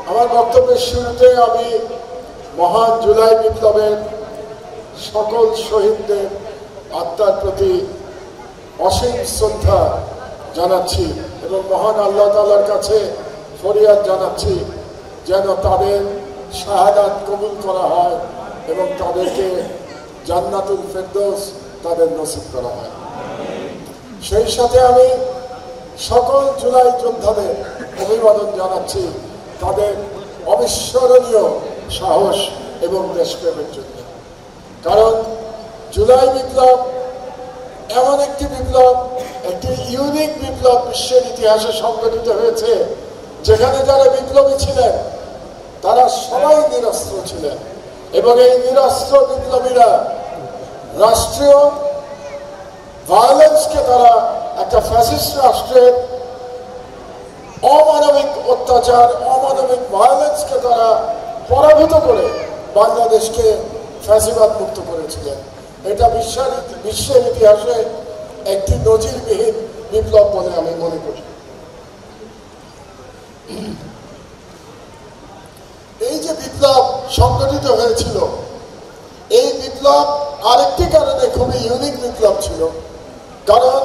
আমার বক্তব্যের শুরুতে আমি মহান জুলাই বিপ্লবের সকল শহীদদের আত্মার প্রতি অসীম শ্রদ্ধা জানাচ্ছি এবং মহান আল্লাহ তাআলার কাছে ফরিয়াদ জানাচ্ছি যেন তাদের শাহাদাত কবুল করা হয় এবং তাদেরকে জান্নাতুল ফেরদৌস তাদের নসিব করা হয়। সেই সাথে আমি সকল জুলাই যোদ্ধাদের অভিবাদন জানাচ্ছি তাদের অবিস্মরণীয় সাহস এবং দেশপ্রেমের জন্য। কারণ জুলাই বিপ্লব এমন একটি বিপ্লব, একটি ইউনিক বিপ্লব বিশ্বের ইতিহাসে সংঘটিত হয়েছে যেখানে যারা বিপ্লবী ছিলেন তারা সবাই নিরস্ত্র ছিলেন এবং এই নিরস্ত্র বিপ্লবীরা রাষ্ট্রীয় ভায়োলেন্সকে তারা একটা ফ্যাসিস্ট রাষ্ট্রের অমানবিক অত্যাচার, অমানবিক ভায়োলেন্সকে তারা পরাভূত করে বাংলাদেশকে ফ্যাসিবাদ মুক্ত করেছিলেন। এটা বিশ্বের ইতিহাসে একটি নজিরবিহীন বিপ্লব বলে আমি মনে করি। এই যে বিপ্লব সংগঠিত হয়েছিল, এই বিপ্লব আরেকটি কারণে খুবই ইউনিক বিপ্লব ছিল। কারণ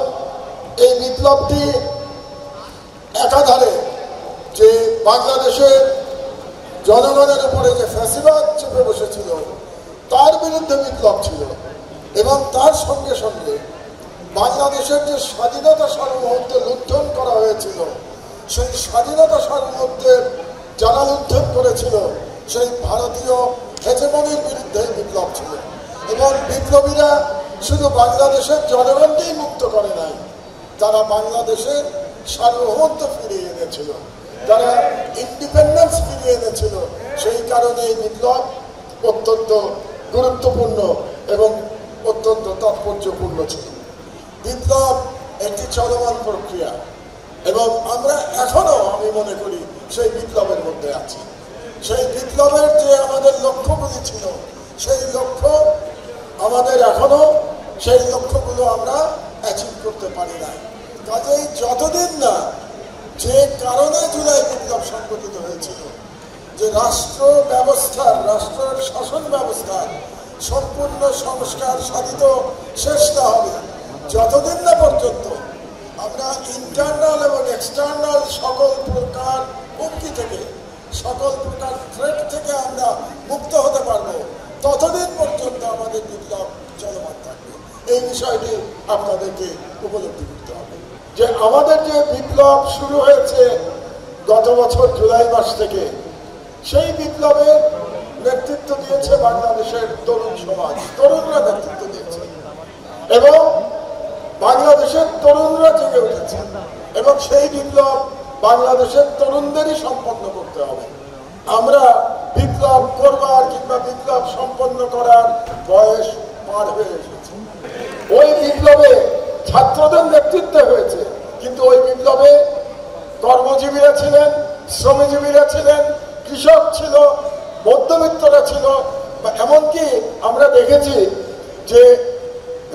এই বিপ্লবটি একাধারে যে বাংলাদেশের জনগণের উপরে যে ফ্যাসিবাদ চেপে বসেছিল তার বিরুদ্ধে বিপ্লব ছিল এবং তার সঙ্গে সঙ্গে বাংলাদেশের যে স্বাধীনতা সার্বভৌমত্ব লুণ্ঠন করা হয়েছিল, সেই স্বাধীনতা সার্বভৌমত্বের যারা লুণ্ঠন করেছিল সেই ভারতীয় হেজেমনির বিরুদ্ধে বিপ্লব ছিল। এবং বিপ্লবীরা শুধু বাংলাদেশের জনগণকেই মুক্ত করে নাই, তারা বাংলাদেশের সার্বভৌমত্ব ফিরিয়ে এনেছিল, তারা ইন্ডিপেন্ডেন্স ফিরিয়ে এনেছিল। সেই কারণে এই বিপ্লব অত্যন্ত গুরুত্বপূর্ণ এবং অত্যন্ত তাৎপর্যপূর্ণ ছিল। বিপ্লব একটি চলমান প্রক্রিয়া এবং আমরা এখনো, আমি মনে করি, সেই বিপ্লবের মধ্যে আছি। সেই বিপ্লবের যে আমাদের লক্ষ্যগুলি ছিল, সেই লক্ষ্য আমাদের এখনো, সেই লক্ষ্যগুলো আমরা অ্যাচিভ করতে পারি না। কাজেই যতদিন না যে কারণে জুলাই বিপ্লব সংগঠিত হয়েছিল, যে রাষ্ট্র ব্যবস্থার, রাষ্ট্রের শাসন ব্যবস্থার সম্পূর্ণ সংস্কার সাধিত শেষ না হবে, যতদিন না পর্যন্ত আমরা ইন্টারনাল এবং এক্সটার্নাল সকল প্রকার হুমকি থেকে, সকল প্রকার থ্রেট থেকে আমরা মুক্ত হতে পারবো, ততদিন পর্যন্ত আমাদের বিপ্লব চলমান থাকবে। এই বিষয়টি আপনাদেরকে উপলব্ধি করতে হবে যে আমাদের যে বিপ্লব শুরু হয়েছে গত বছর জুলাই মাস থেকে, সেই বিপ্লবের নেতৃত্ব দিয়েছে বাংলাদেশের তরুণ সমাজ, তরুণরা নেতৃত্ব দিয়েছে এবং বাংলাদেশের তরুণরা জেগে উঠেছে এবং সেই বিপ্লব বাংলাদেশের তরুণদেরই সম্পন্ন করতে হবে। আমরা বিপ্লব করবার কিংবা বিপ্লব সম্পন্ন করার বয়স পার হয়ে এসেছে। ওই বিপ্লবে ছাত্রদের নেতৃত্বে হয়েছে, কিন্তু ওই বিপ্লবে কর্মজীবীরা ছিলেন, শ্রমজীবীরা ছিলেন, কৃষক ছিল, মধ্যবিত্তরা ছিল, এমনকি আমরা দেখেছি যে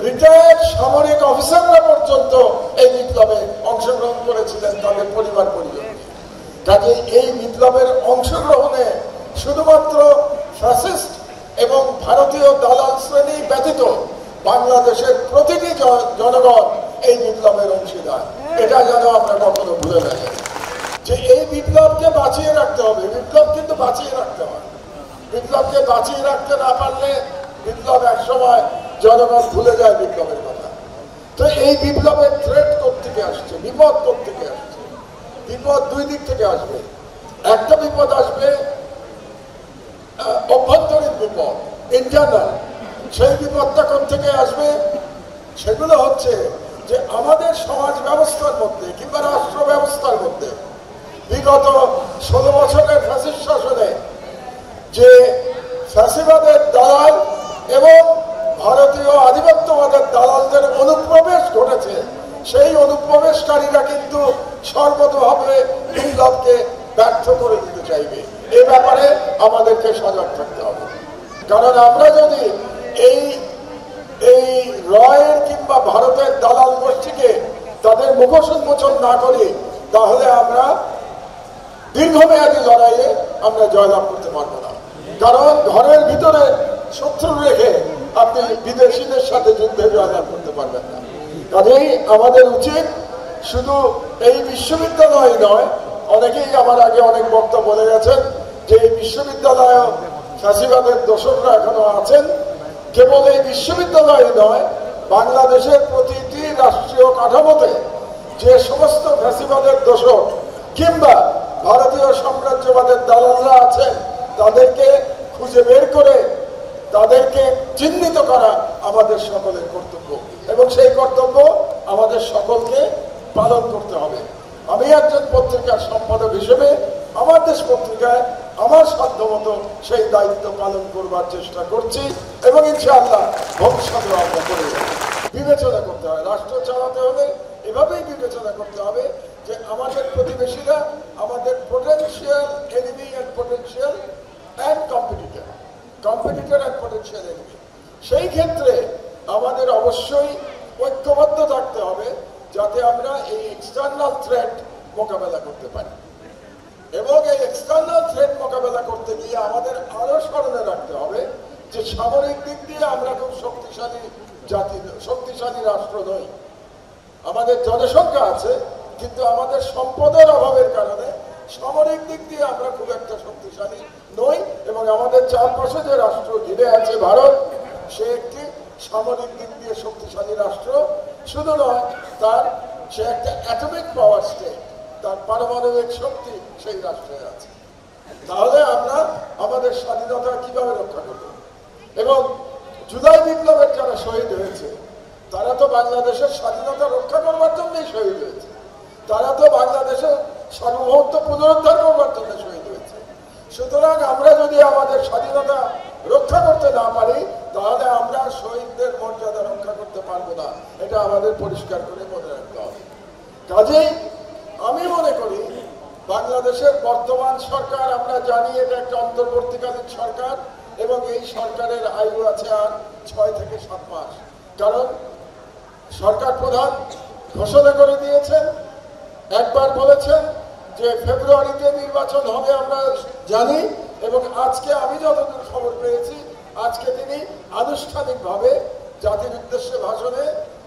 রিটায়ার্ড সামরিক অফিসাররা পর্যন্ত এই বিপ্লবে অংশগ্রহণ করেছিলেন তাদের পরিবার পরিজন। কাজে এই বিপ্লবের অংশগ্রহণে শুধুমাত্র ফ্যাসিস্ট এবং ভারতীয় দালাল শ্রেণী ব্যতীত বাংলাদেশের প্রতিটি জনগণ এই বিপ্লবের অংশীদার। এটা যেন আমরা কখনো ভুলে না যাই যে এই বিপ্লবকে বাঁচিয়ে রাখতে হবে। বিপ্লব কিন্তু বাঁচিয়ে রাখতে হয়। বিপ্লবকে বাঁচিয়ে রাখতে না পারলে বিপ্লব একসময় জনগণ ভুলে যায় বিপ্লবের কথা। তো এই বিপ্লবের থ্রেট কোত্থেকে আসছে, বিপদ কোত্থেকে আসছে? বিপদ দুই দিক থেকে আসবে। একটা বিপদ আসবে অভ্যন্তরীণ বিপদ, ইন্টারনাল। সেই বিপদটা কোত্থেকে আসবে? সেগুলো হচ্ছে যে আমাদের সমাজ ব্যবস্থার মধ্যে কিংবা রাষ্ট্র ব্যবস্থার মধ্যে বিগত 16 বছরের ফ্যাসিস্ট শাসনে যে ফ্যাসিবাদের দালাল এবং ভারতীয় আধিপত্যবাদের দালালদের অনুপ্রবেশ ঘটেছে, সেই অনুপ্রবেশকারীরা কিন্তু সর্বতভাবে বিপ্লবকে ব্যর্থ করে দিতে চাইবে। এ ব্যাপারে আমাদেরকে সজাগ থাকতে হবে। কারণ আমরা যদি এই রয়ের কিংবা ভারতের দালাল গোষ্ঠীকে তাদের মুখোশ উন্মোচন না করি, তাহলে আমরা দীর্ঘমেয়াদী লড়াইয়ে আমরা জয়লাভ করতে পারবো না। কারণ ঘরের ভিতরে শত্রু রেখে আপনি বিদেশিদের সাথে যুদ্ধে জয়লাভ করতে পারবেন না। কাজেই আমাদের উচিত শুধু এই বিশ্ববিদ্যালয় নয়, অনেকেই আমার আগে অনেক বক্তা বলে গেছেন যে এই বিশ্ববিদ্যালয় ফ্যাসিবাদের দোসররা এখনো আছেন। কেবল এই বিশ্ববিদ্যালয় নয়, বাংলাদেশের প্রতিটি রাষ্ট্রীয় কাঠামোতে যে সমস্ত ফ্যাসিবাদের দোসর কিংবা ভারতীয় সাম্রাজ্যবাদের দালালরা আছেন তাদেরকে খুঁজে বের করে তাদেরকে চিহ্নিত করা আমাদের সকলের কর্তব্য, এবং সেই কর্তব্য আমাদের সকলকে পালন করতে হবে। আমি একজন পত্রিকার সম্পাদক হিসেবে আমার দেশ পত্রিকায় আমার সাধ্যমতো সেই দায়িত্ব পালন করবার চেষ্টা করছি, এবং ইনশাআল্লাহ ভবিষ্যতে আমরা করে যাব। বিবেচনা করতে হয়, রাষ্ট্র চালাতে হলে এভাবেই বিবেচনা করতে হবে যে আমাদের প্রতিবেশীরা আমাদের potential enemy and potential and competitor and potential enemy. সেই ক্ষেত্রে আমাদের অবশ্যই ঐক্যবদ্ধ থাকতে হবে যাতে আমরা এই এক্সটার্নাল থ্রেট মোকাবেলা করতে পারি। এবং এই এক্সটার্নাল থ্রেট মোকাবেলা করতে গিয়ে আমাদের আরো স্মরণে রাখতে হবে যে সামরিক দিক দিয়ে আমরা খুব শক্তিশালী রাষ্ট্র নই। আমাদের জনসংখ্যা আছে, কিন্তু আমাদের সম্পদের অভাবের কারণে সামরিক দিক দিয়ে আমরা খুব একটা শক্তিশালী নই। এবং আমাদের চারপাশে যে রাষ্ট্র ঘিরে আছে ভারত, সে একটি সামরিক দিক দিয়ে শক্তিশালী রাষ্ট্র। শুধু নয়, সে একটা অ্যাটমিক পাওয়ার স্টেট, তার পারমাণবিক শক্তি সেই রাষ্ট্রে আছে। তাহলে আমরা আমাদের স্বাধীনতা কিভাবে রক্ষা করব? এবং জুলাই বিপ্লবের যারা শহীদ হয়েছে তারা তো বাংলাদেশের স্বাধীনতা রক্ষা করবার জন্যই শহীদ হয়েছে, তারা তো বাংলাদেশের সার্বভৌমত্ব পুনরুদ্ধার করবার জন্য শহীদ হয়েছে। সুতরাং আমরা যদি আমাদের স্বাধীনতা রক্ষা করতে না পারি তাহলে আমরা শহীদদের মর্যাদা রক্ষা করতে পারবো না, এটা আমাদের পরিষ্কার করে মনে রাখতে হবে। কাজেই আমি মনে করি বাংলাদেশের বর্তমান সরকার, আমরা জানি এটা একটা অন্তর্বর্তীকালীন সরকার, এবং এই সরকারের আয়ু আছে আর 6 থেকে 7 মাস। কারণ সরকার প্রধান ঘোষণা করে দিয়েছেন, একবার বলেছেন যে ফেব্রুয়ারিতে নির্বাচন হবে আমরা জানি, এবং আজকে আমি যতদূর খবর পেয়েছি আজকে তিনি আনুষ্ঠানিকভাবে জাতির উদ্দেশ্যে ভাষণে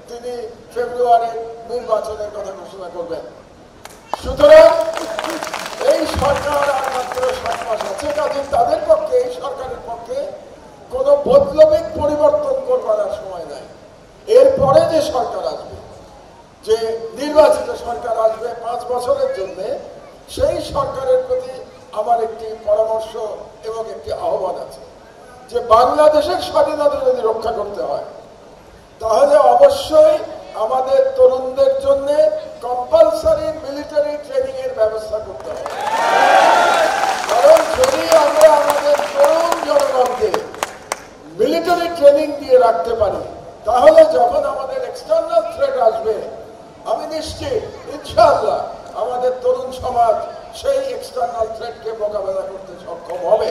তিনি ফেব্রুয়ারি নির্বাচনের কথা ঘোষণা করবেন। সুতরাং এই সরকার আর মাত্র 7 মাস আছে। কাজে তাদের পক্ষে, এই সরকারের পক্ষে কোনো বৈপ্লবিক পরিবর্তন করবার সময় নাই। এরপরে যে সরকার আসবে, যে নির্বাচিত সরকার আসবে 5 বছরের জন্য, সেই সরকারের প্রতি আমার একটি পরামর্শ এবং একটি আহ্বান আছে যে বাংলাদেশের স্বাধীনতা যদি রক্ষা করতে হয় তাহলে অবশ্যই আমাদের তরুণদের জন্য কম্পালসারি মিলিটারি ট্রেনিং এর ব্যবস্থা করতে হবে। কারণ যদি আমরা আমাদের তরুণ জনগণকে মিলিটারি ট্রেনিং দিয়ে রাখতে পারি তাহলে যখন আমাদের এক্সটার্নাল থ্রেট আসবে আমি নিশ্চিত ইনশাআল্লাহ আমাদের তরুণ সমাজ সেই এক্সটার্নাল থ্রেটকে মোকাবেলা করতে সক্ষম হবে।